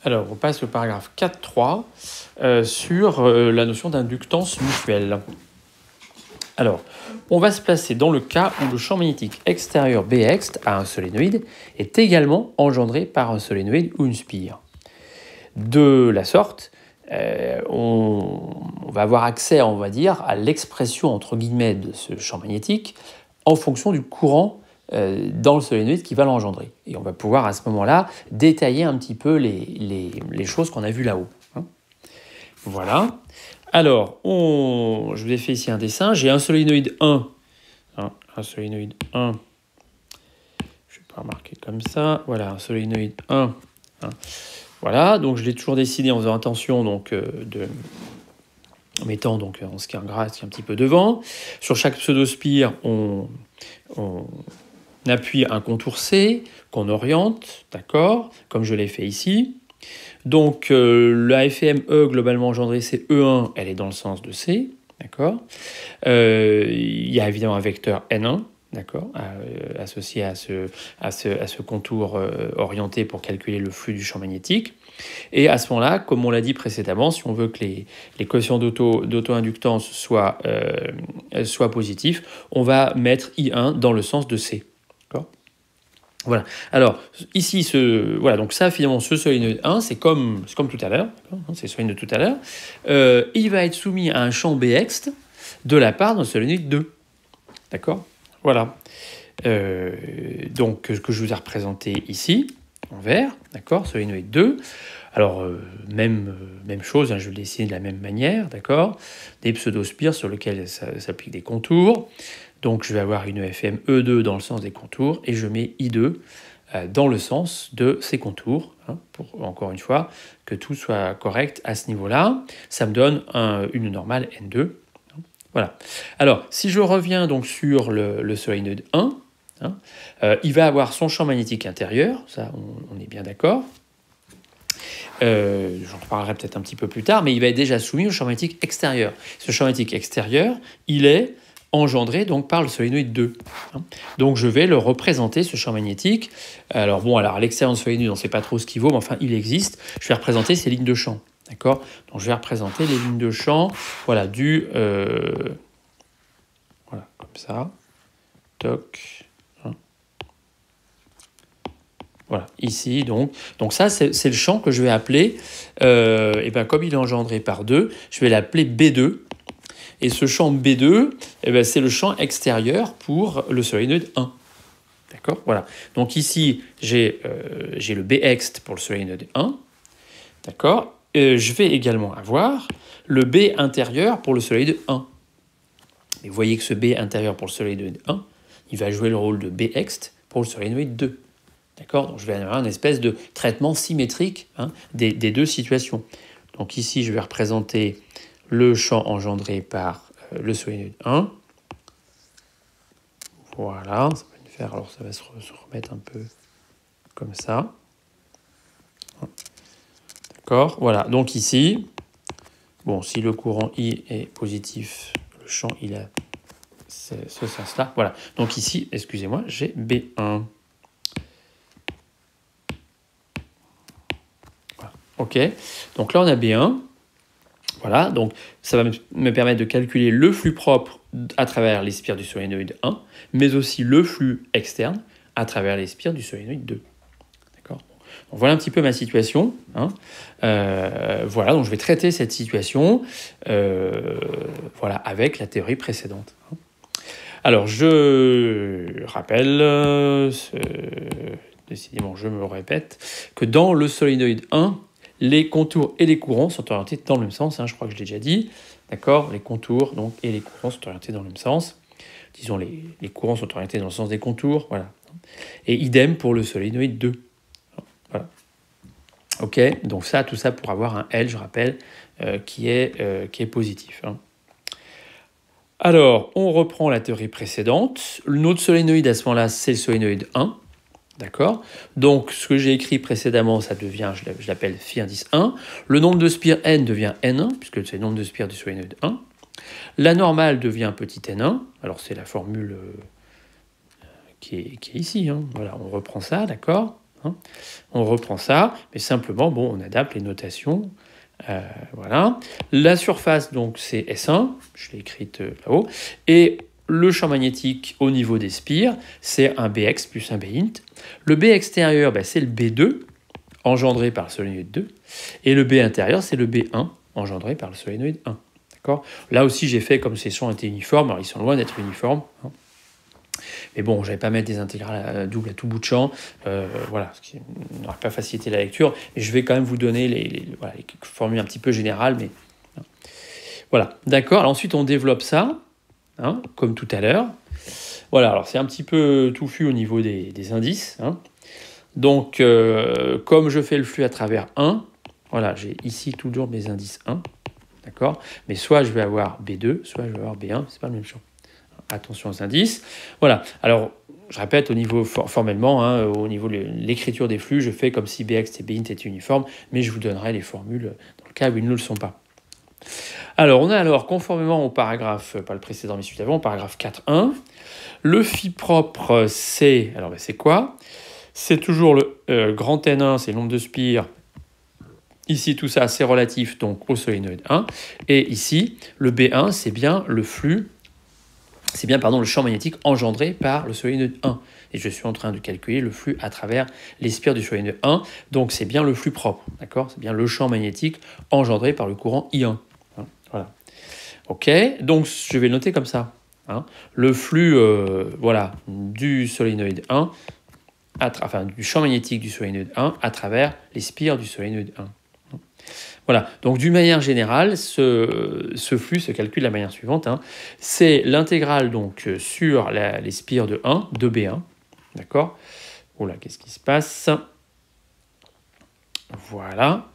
Alors, on passe au paragraphe 4.3 sur la notion d'inductance mutuelle. Alors, on va se placer dans le cas où le champ magnétique extérieur Bx à un solénoïde est également engendré par un solénoïde ou une spire. De la sorte, on va avoir accès, on va dire, à l'expression entre guillemets de ce champ magnétique en fonction du courant dans le solénoïde qui va l'engendrer. Et on va pouvoir à ce moment-là détailler un petit peu les choses qu'on a vues là-haut. Voilà. Alors, je vous ai fait ici un dessin. J'ai un solénoïde 1. Un solénoïde 1. Je vais pas marquer comme ça. Voilà, un solénoïde 1. Voilà, donc je l'ai toujours dessiné en faisant attention donc, en mettant donc, en ce qui est en gras, ce qui est un petit peu devant. Sur chaque pseudospire, on appuie un contour C qu'on oriente, d'accord, comme je l'ai fait ici. Donc la FME globalement engendrée, c'est E1, elle est dans le sens de C, d'accord. Il y a évidemment un vecteur N1, d'accord, associé à ce contour orienté pour calculer le flux du champ magnétique. Et à ce moment-là, comme on l'a dit précédemment, si on veut que les quotients d'auto-inductance soient positifs, on va mettre I1 dans le sens de C. D'accord ? Voilà. Alors, ici, voilà, donc ça, finalement, ce solénoïde 1, c'est comme tout à l'heure, c'est le solénoïde de tout à l'heure, il va être soumis à un champ Bx de la part d'un solénoïde 2. D'accord ? Voilà. Donc, ce que je vous ai représenté ici, en vert, d'accord, solénoïde 2. Alors, même chose, je vais le dessiner de la même manière, d'accord. Des pseudospires sur lesquels s'appliquent des contours. Donc, je vais avoir une FM E2 dans le sens des contours et je mets I2 dans le sens de ces contours, pour, encore une fois, que tout soit correct à ce niveau-là. Ça me donne une normale N2. Voilà. Alors, si je reviens donc sur le solénoïde 1, il va avoir son champ magnétique intérieur, ça on est bien d'accord. J'en reparlerai peut-être un petit peu plus tard, mais il va être déjà soumis au champ magnétique extérieur. Ce champ magnétique extérieur, il est engendré donc par le solénoïde 2. Donc je vais le représenter, ce champ magnétique. Alors à l'extérieur de ce solénoïde, on ne sait pas trop ce qu'il vaut, mais enfin il existe. Je vais représenter ces lignes de champ. D'accord ? Donc je vais représenter les lignes de champ, voilà, voilà, comme ça. Toc. Voilà, ici, donc ça, c'est le champ que je vais appeler, comme il est engendré par 2, je vais l'appeler B2. Et ce champ B2, c'est le champ extérieur pour le solénoïde 1. D'accord ? Voilà. Donc ici, j'ai le Bx pour le solénoïde 1. D'accord ? Je vais également avoir le B intérieur pour le solénoïde 1. Et vous voyez que ce B intérieur pour le solénoïde 1, il va jouer le rôle de Bx pour le solénoïde 2. D'accord ? Donc je vais avoir une espèce de traitement symétrique des deux situations. Donc ici, je vais représenter le champ engendré par le solénoïde 1. Voilà, ça va faire, alors ça va se remettre un peu comme ça. D'accord ? Voilà, donc ici, si le courant I est positif, le champ il a ce sens-là. Voilà, donc ici, excusez-moi, j'ai B1. Voilà. Ok, donc là on a B1. Voilà, donc ça va me permettre de calculer le flux propre à travers les spires du solénoïde 1, mais aussi le flux externe à travers les spires du solénoïde 2. D'accord ? Donc voilà un petit peu ma situation. Voilà, donc je vais traiter cette situation avec la théorie précédente. Alors, je rappelle, décidément je me répète, que dans le solénoïde 1, les contours et les courants sont orientés dans le même sens, je crois que je l'ai déjà dit, d'accord ? Les contours donc, et les courants sont orientés dans le même sens. Disons, les courants sont orientés dans le sens des contours, voilà. Et idem pour le solénoïde 2. Voilà. Ok, donc tout ça pour avoir un L, je rappelle, qui est positif. Alors, on reprend la théorie précédente. Notre solénoïde, à ce moment-là, c'est le solénoïde 1. D'accord ? Donc, ce que j'ai écrit précédemment, ça devient, je l'appelle phi indice 1. Le nombre de spires n devient n1, puisque c'est le nombre de spires du solénoïde 1. La normale devient petit n1. Alors, c'est la formule qui est ici. Voilà, on reprend ça, d'accord ? hein. On reprend ça, mais simplement, bon, on adapte les notations. Voilà. La surface, donc, c'est S1, je l'ai écrite là-haut, et le champ magnétique au niveau des spires, c'est un Bx plus un Bint. Le B extérieur, ben, c'est le B2, engendré par le solénoïde 2, et le B intérieur, c'est le B1, engendré par le solénoïde 1. D'accord ? Là aussi, j'ai fait comme ces champs étaient uniformes, alors ils sont loin d'être uniformes, hein. Mais bon, je n'allais pas mettre des intégrales doubles à tout bout de champ, voilà, ce qui n'aurait pas facilité la lecture, mais je vais quand même vous donner les formules un petit peu générales, mais voilà, d'accord. Alors ensuite, on développe ça, hein, comme tout à l'heure. Voilà, alors c'est un petit peu touffu au niveau des indices, hein. Donc, comme je fais le flux à travers 1, voilà, j'ai ici toujours mes indices 1, d'accord. Mais soit je vais avoir B2, soit je vais avoir B1, c'est pas le même champ. Attention aux indices. Voilà. Alors, je répète, au niveau formellement, hein, au niveau de l'écriture des flux, je fais comme si Bx et Bint étaient uniformes, mais je vous donnerai les formules dans le cas où ils ne le sont pas. Alors, on a alors, conformément au paragraphe, pas le précédent, mais celui d'avant, paragraphe 4.1, le phi propre, c'est... Alors, c'est quoi ? C'est toujours le grand N1, c'est le nombre de spires. Ici, tout ça, c'est relatif donc au solénoïde 1. Et ici, le B1, c'est bien le flux... C'est bien le champ magnétique engendré par le solénoïde 1. Et je suis en train de calculer le flux à travers les spires du solénoïde 1. Donc c'est bien le flux propre, d'accord ? C'est bien le champ magnétique engendré par le courant I1. Hein, voilà. Ok, donc je vais le noter comme ça. Hein. Le flux voilà, du solénoïde 1, du champ magnétique du solénoïde 1 à travers les spires du solénoïde 1. Voilà, donc d'une manière générale, ce flux se calcule de la manière suivante, hein. C'est l'intégrale donc sur les spires de 1, de B1, d'accord ? Oula, qu'est-ce qui se passe ? Voilà.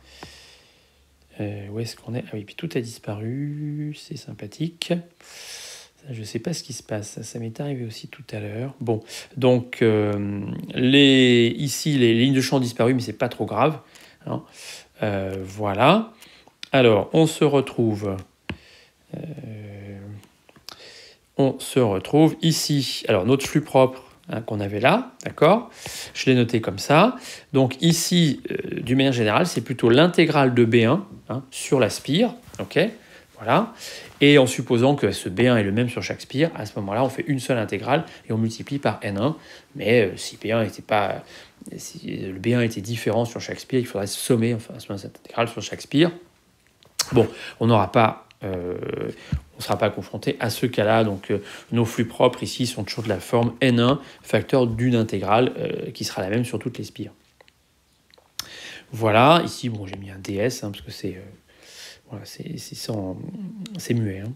Où est-ce qu'on est ? Ah oui, puis tout a disparu, c'est sympathique. Ça, je ne sais pas ce qui se passe, ça m'est arrivé aussi tout à l'heure. Bon, donc ici, les lignes de champ ont disparu, mais c'est pas trop grave, hein. Voilà. Alors, on se retrouve ici. Alors, notre flux propre, hein, qu'on avait là, d'accord ? Je l'ai noté comme ça. Donc ici, d'une manière générale, c'est plutôt l'intégrale de B1, hein, sur la spire, ok ? Voilà. Et en supposant que ce B1 est le même sur chaque spire, à ce moment-là, on fait une seule intégrale et on multiplie par N1. Mais si le B1 était différent sur chaque spire, il faudrait sommer cette intégrale sur chaque spire. Bon, on ne sera pas confronté à ce cas-là. Donc, nos flux propres ici sont toujours de la forme N1, facteur d'une intégrale qui sera la même sur toutes les spires. Voilà, ici, bon, j'ai mis un DS, hein, parce que c'est muet. Hein.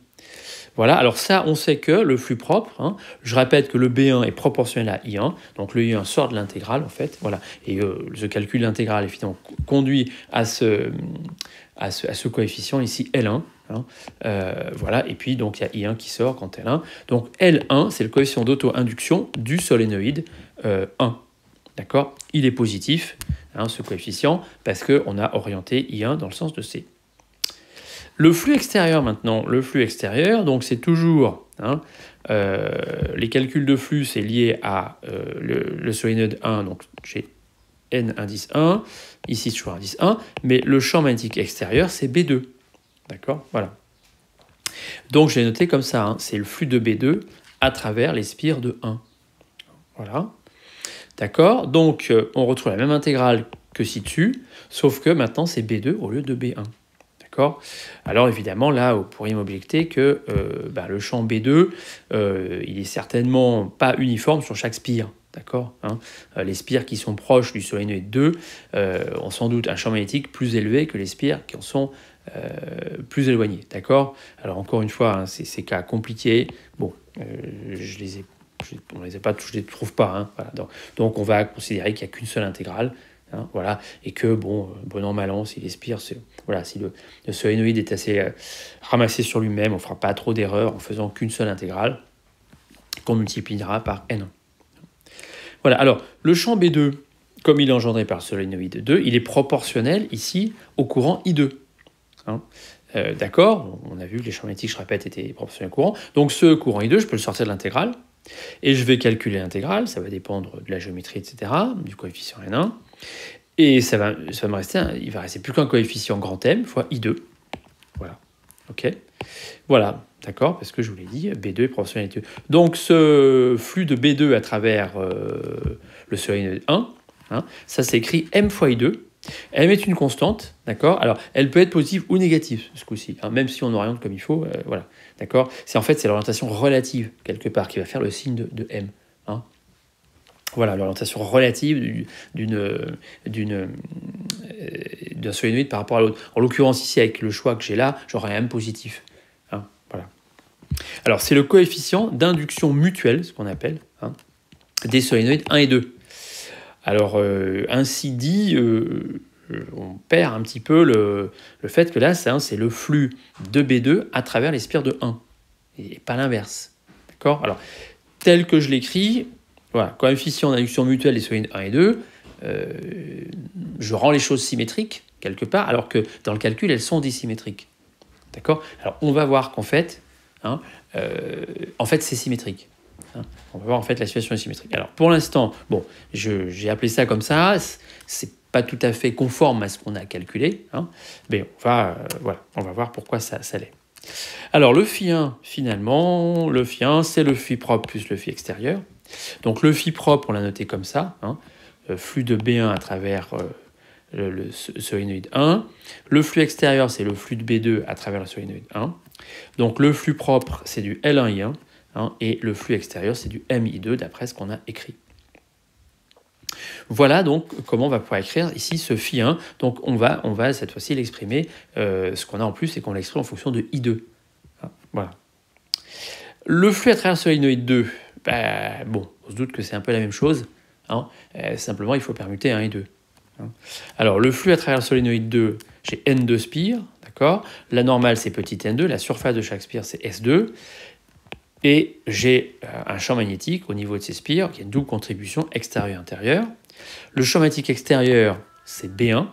Voilà, alors ça, on sait que le flux propre, hein, je répète que le B1 est proportionnel à I1, donc le I1 sort de l'intégrale, en fait, voilà, et ce calcul d'intégrale, évidemment, conduit à ce coefficient ici, L1, hein, voilà, et puis donc il y a I1 qui sort quand L1, donc L1, c'est le coefficient d'auto-induction du solénoïde 1, d'accord ? Il est positif, hein, ce coefficient, parce qu'on a orienté I1 dans le sens de C. Le flux extérieur maintenant, donc c'est toujours, hein, les calculs de flux, c'est lié à le solénoïde 1, donc j'ai N indice 1, ici toujours indice 1, mais le champ magnétique extérieur, c'est B2, d'accord ? Voilà. Donc je l'ai noté comme ça, hein, c'est le flux de B2 à travers les spires de 1. Voilà. D'accord ? Donc on retrouve la même intégrale que ci-dessus, sauf que maintenant c'est B2 au lieu de B1. D'accord ? Alors évidemment, là, vous pourriez m'objecter que le champ B2, il est certainement pas uniforme sur chaque spire. D'accord, hein ? Les spires qui sont proches du solénoïde 2 ont sans doute un champ magnétique plus élevé que les spires qui en sont plus éloignés. D'accord ? Alors encore une fois, hein, c'est cas compliqués. Bon, on ne les trouve pas. Hein, voilà. Donc on va considérer qu'il n'y a qu'une seule intégrale. Hein, voilà, et que, bon an, mal an, si les spires, si le solénoïde est assez ramassé sur lui-même, on ne fera pas trop d'erreurs en faisant qu'une seule intégrale, qu'on multipliera par N1. Voilà, alors, le champ B2, comme il est engendré par le solénoïde 2, il est proportionnel, ici, au courant I2. Hein, d'accord, on a vu que les champs magnétiques, je répète, étaient proportionnels au courant. Donc, ce courant I2, je peux le sortir de l'intégrale. Et je vais calculer l'intégrale, ça va dépendre de la géométrie, etc., du coefficient N1. Et ça va me rester, il va rester plus qu'un coefficient grand M fois I2. Voilà. OK. Voilà. D'accord, parce que je vous l'ai dit, B2 est proportionnel à I2. Donc ce flux de B2 à travers le solénoïde 1, hein, ça s'écrit M fois I2. M est une constante, d'accord. Alors, elle peut être positive ou négative, ce coup-ci, hein, même si on oriente comme il faut, voilà, d'accord. C'est l'orientation relative, quelque part, qui va faire le signe de M. Hein. Voilà, l'orientation relative d'un solénoïde par rapport à l'autre. En l'occurrence, ici, avec le choix que j'ai là, j'aurai un M positif. Hein, voilà. Alors, c'est le coefficient d'induction mutuelle, ce qu'on appelle, hein, des solénoïdes 1 et 2. Alors, ainsi dit, on perd un petit peu le fait que là, c'est le flux de B2 à travers les spires de 1, et pas l'inverse. D'accord ? Alors, tel que je l'écris, voilà, coefficient d'induction mutuelle des solénoïdes 1 et 2, je rends les choses symétriques, quelque part, alors que dans le calcul, elles sont dissymétriques. D'accord ? Alors, on va voir qu'en fait, c'est symétrique. On va voir en fait la situation est symétrique. Alors pour l'instant, bon, j'ai appelé ça comme ça, c'est pas tout à fait conforme à ce qu'on a calculé, hein, mais on va voir pourquoi ça l'est. Alors le phi1, finalement, le phi1 c'est le phi propre plus le phi extérieur. Donc le phi propre, on l'a noté comme ça, hein, flux de B1 à travers le solénoïde 1. Le flux extérieur, c'est le flux de B2 à travers le solénoïde 1. Donc le flux propre, c'est du L1I1. Hein, et le flux extérieur, c'est du MI2, d'après ce qu'on a écrit. Voilà donc comment on va pouvoir écrire ici ce phi1. Donc on va cette fois-ci l'exprimer, ce qu'on a en plus, c'est qu'on l'exprime en fonction de I2. Hein, voilà. Le flux à travers le solénoïde 2, bon, on se doute que c'est un peu la même chose. Hein, simplement, il faut permuter 1 et 2. Hein. Alors, le flux à travers le solénoïde 2, j'ai N2 spires, d'accord. La normale, c'est petit n2, la surface de chaque spire, c'est S2. Et j'ai un champ magnétique au niveau de ces spires qui a une double contribution extérieure-intérieure. Le champ magnétique extérieur, c'est B1,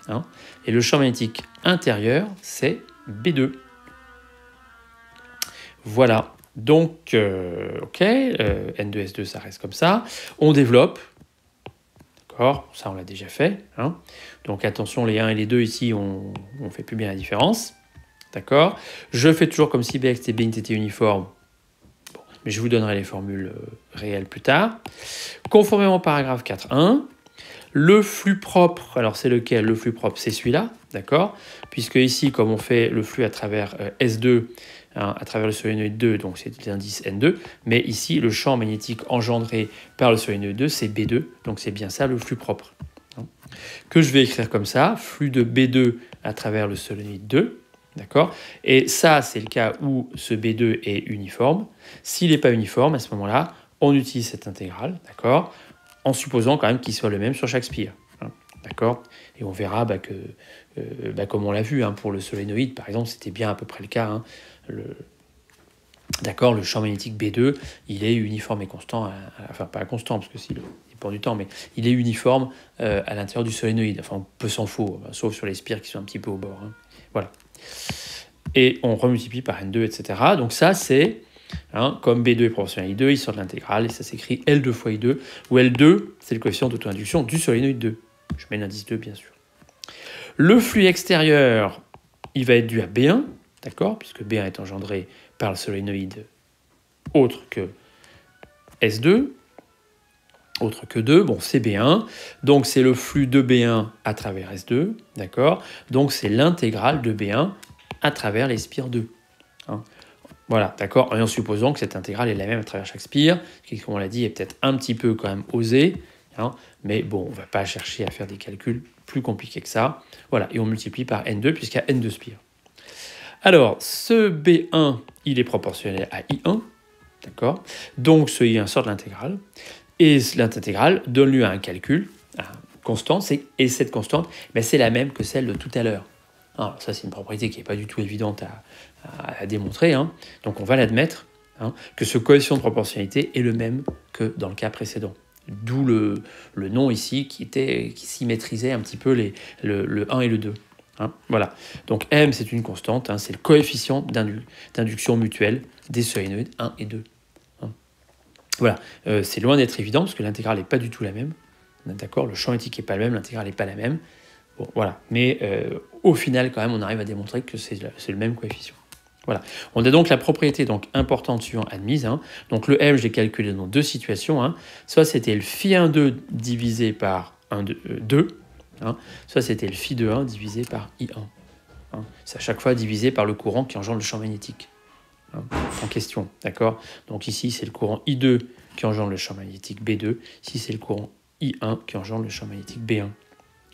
hein, et le champ magnétique intérieur, c'est B2. Voilà. Donc, OK, N2S2, ça reste comme ça. On développe. D'accord, ça on l'a déjà fait. Hein. Donc attention, les 1 et les 2 ici, on ne fait plus bien la différence. D'accord. Je fais toujours comme si Bx et Bin étaient uniformes. Mais je vous donnerai les formules réelles plus tard. Conformément au paragraphe 4.1, le flux propre, alors c'est lequel? Le flux propre, c'est celui-là, d'accord? Puisque ici, comme on fait le flux à travers S2, hein, à travers le solénoïde 2, donc c'est l'indice N2, mais ici, le champ magnétique engendré par le solénoïde 2, c'est B2, donc c'est bien ça le flux propre. Hein, que je vais écrire comme ça, flux de B2 à travers le solénoïde 2, d'accord? Et ça, c'est le cas où ce B2 est uniforme. S'il n'est pas uniforme, à ce moment-là, on utilise cette intégrale, d'accord? En supposant quand même qu'il soit le même sur chaque spire. Hein, d'accord? Et on verra que, comme on l'a vu, hein, pour le solénoïde, par exemple, c'était bien à peu près le cas. Hein, d'accord, le champ magnétique B2, il est uniforme et constant, enfin pas constant, parce que s'il dépend du temps, mais il est uniforme à l'intérieur du solénoïde. Enfin, on peut s'en foutre, sauf sur les spires qui sont un petit peu au bord. Hein. Voilà. Et on remultiplie par N2, etc. Donc ça, c'est, hein, comme B2 est proportionnel à I2, il sort de l'intégrale, et ça s'écrit L2 fois I2, où L2, c'est le coefficient d'auto-induction du solénoïde 2. Je mets l'indice 2, bien sûr. Le flux extérieur, il va être dû à B1, d'accord, puisque B1 est engendré par le solénoïde autre que S2, autre que 2, bon, c'est B1, donc c'est le flux de B1 à travers S2, d'accord, donc c'est l'intégrale de B1 à travers les spires 2. Hein. Voilà, d'accord, et en supposant que cette intégrale est la même à travers chaque spire, qui, comme on l'a dit, est peut-être un petit peu quand même osé, hein, mais bon, on ne va pas chercher à faire des calculs plus compliqués que ça. Voilà, et on multiplie par N2 puisqu'il y a N2 spires. Alors, ce B1, il est proportionnel à I1, d'accord, donc ce I1 sort de l'intégrale, et l'intégrale donne lieu à un calcul, à une constante, et cette constante, c'est la même que celle de tout à l'heure. Alors ça, c'est une propriété qui n'est pas du tout évidente à démontrer, hein. Donc on va l'admettre, hein, que ce coefficient de proportionnalité est le même que dans le cas précédent. D'où le nom ici qui symétrisait un petit peu le 1 et le 2. Hein, voilà. Donc M, c'est une constante, hein, c'est le coefficient d'induction mutuelle des solénoïdes 1 et 2. Hein. Voilà, c'est loin d'être évident parce que l'intégrale n'est pas du tout la même. D'accord, le champ magnétique n'est pas le même, l'intégrale n'est pas la même. Bon, voilà, mais au final, quand même, on arrive à démontrer que c'est le même coefficient. Voilà. On a donc la propriété donc, importante suivant admise. Hein. Donc le M, je l'ai calculé dans deux situations. Hein. Soit c'était le phi1,2 divisé par 2, hein. Soit c'était le phi2,1 divisé par I1. Hein. C'est à chaque fois divisé par le courant qui engendre le champ magnétique. Hein, en question, d'accord. Donc ici, c'est le courant I2 qui engendre le champ magnétique B2. Ici, c'est le courant I1 qui engendre le champ magnétique B1.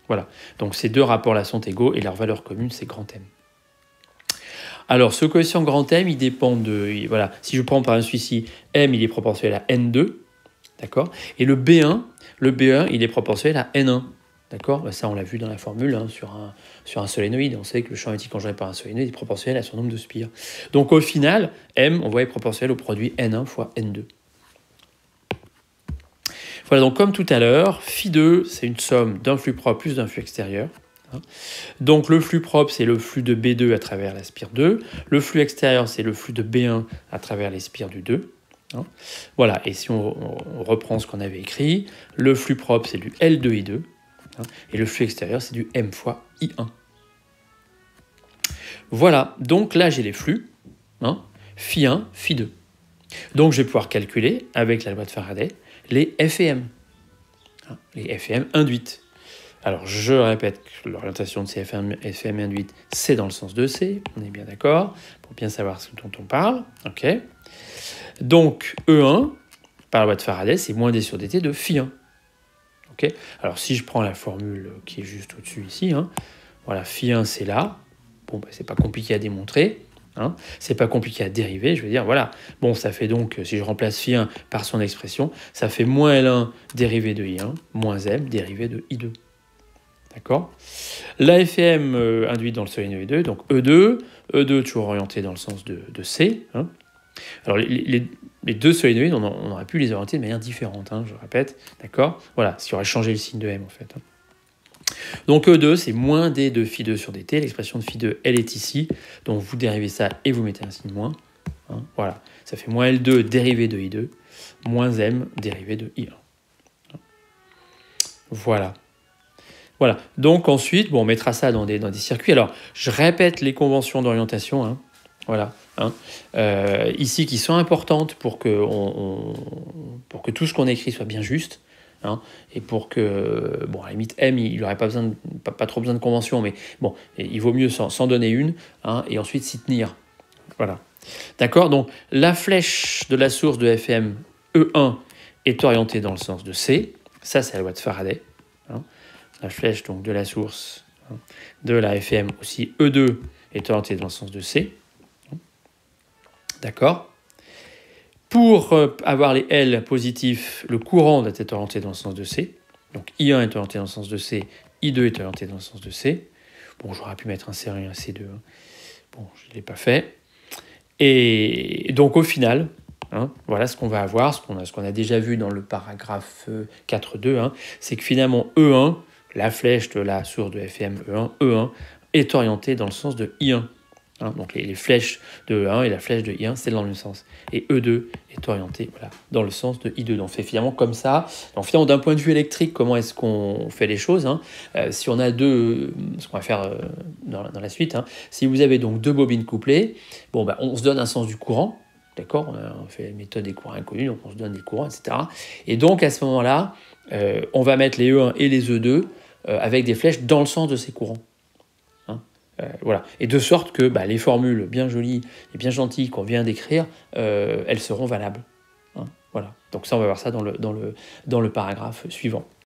Voilà. Donc ces deux rapports-là sont égaux et leur valeur commune, c'est grand M. Alors, ce coefficient grand M, il dépend de... Voilà, si je prends par exemple ici, M, il est proportionnel à N2, d'accord. Et le B1, il est proportionnel à N1, d'accord. Ça, on l'a vu dans la formule hein, sur un solénoïde. On sait que le champ magnétique engendré par un solénoïde est proportionnel à son nombre de spires. Donc, au final, M, on voit, est proportionnel au produit N1 fois N2. Voilà, donc comme tout à l'heure, Φ2, c'est une somme d'un flux propre plus d'un flux extérieur. Donc le flux propre, c'est le flux de B2 à travers la spire 2. Le flux extérieur, c'est le flux de B1 à travers les spires du 2. Voilà, et si on reprend ce qu'on avait écrit, le flux propre, c'est du L2I2. Et le flux extérieur, c'est du M fois I1. Voilà, donc là, j'ai les flux, Φ1, Φ2. Donc je vais pouvoir calculer, avec la loi de Faraday, les F et M. Les F et M induites. Alors, je répète que l'orientation de ces FM induites, c'est dans le sens de C, on est bien d'accord, pour bien savoir ce dont on parle. Ok. Donc, E1, par la loi de Faraday, c'est moins D sur dt de Φ1. Ok. Alors, si je prends la formule qui est juste au-dessus ici, voilà, Φ1, c'est là. Bon, c'est pas compliqué à démontrer. C'est pas compliqué à dériver, je veux dire, voilà. Bon, ça fait donc, si je remplace Φ1 par son expression, ça fait moins L1 dérivé de I1, moins M dérivé de I2. D'accord. La FM induite dans le solénoïde 2, donc E2 toujours orienté dans le sens de C. Alors les deux solénoïdes, on aurait pu les orienter de manière différente, je répète, d'accord. Voilà, ce qui aurait changé le signe de M en fait. Donc E2, c'est moins D de Φ2 sur dt, l'expression de Φ2, elle est ici, donc vous dérivez ça et vous mettez un signe moins. Voilà, ça fait moins L2 dérivé de I2, moins M dérivé de I1. Voilà. Voilà, donc ensuite, on mettra ça dans des circuits. Alors, je répète les conventions d'orientation, voilà, ici qui sont importantes pour que tout ce qu'on écrit soit bien juste, et pour que, à la limite, M, il n'aurait pas trop besoin de convention, mais bon, il vaut mieux s'en donner une, et ensuite s'y tenir. Voilà. D'accord, donc la flèche de la source de FM E1 est orientée dans le sens de C, ça c'est la loi de Faraday. La flèche donc, de la source de la FM aussi, E2 est orientée dans le sens de C. D'accord. Pour avoir les L positifs, le courant doit être orienté dans le sens de C. Donc I1 est orienté dans le sens de C, I2 est orienté dans le sens de C. Bon, j'aurais pu mettre un C1 et un C2. Bon, je ne l'ai pas fait. Et donc au final, voilà ce qu'on va avoir, ce qu'on a déjà vu dans le paragraphe 4.2, c'est que finalement E1, la flèche de la source de FM E1 est orientée dans le sens de I1. Donc les flèches de E1 et la flèche de I1, c'est dans le même sens. Et E2 est orienté dans le sens de I2. Donc on fait finalement comme ça. Donc finalement, d'un point de vue électrique, comment est-ce qu'on fait les choses si on a ce qu'on va faire dans la suite, si vous avez donc deux bobines couplées, on se donne un sens du courant. D'accord, on fait la méthode des courants inconnus, donc on se donne des courants, etc. Et donc à ce moment-là, on va mettre les E1 et les E2 avec des flèches dans le sens de ces courants. Voilà. Et de sorte que les formules bien jolies et bien gentilles qu'on vient d'écrire, elles seront valables. Voilà. Donc ça, on va voir ça dans le paragraphe suivant.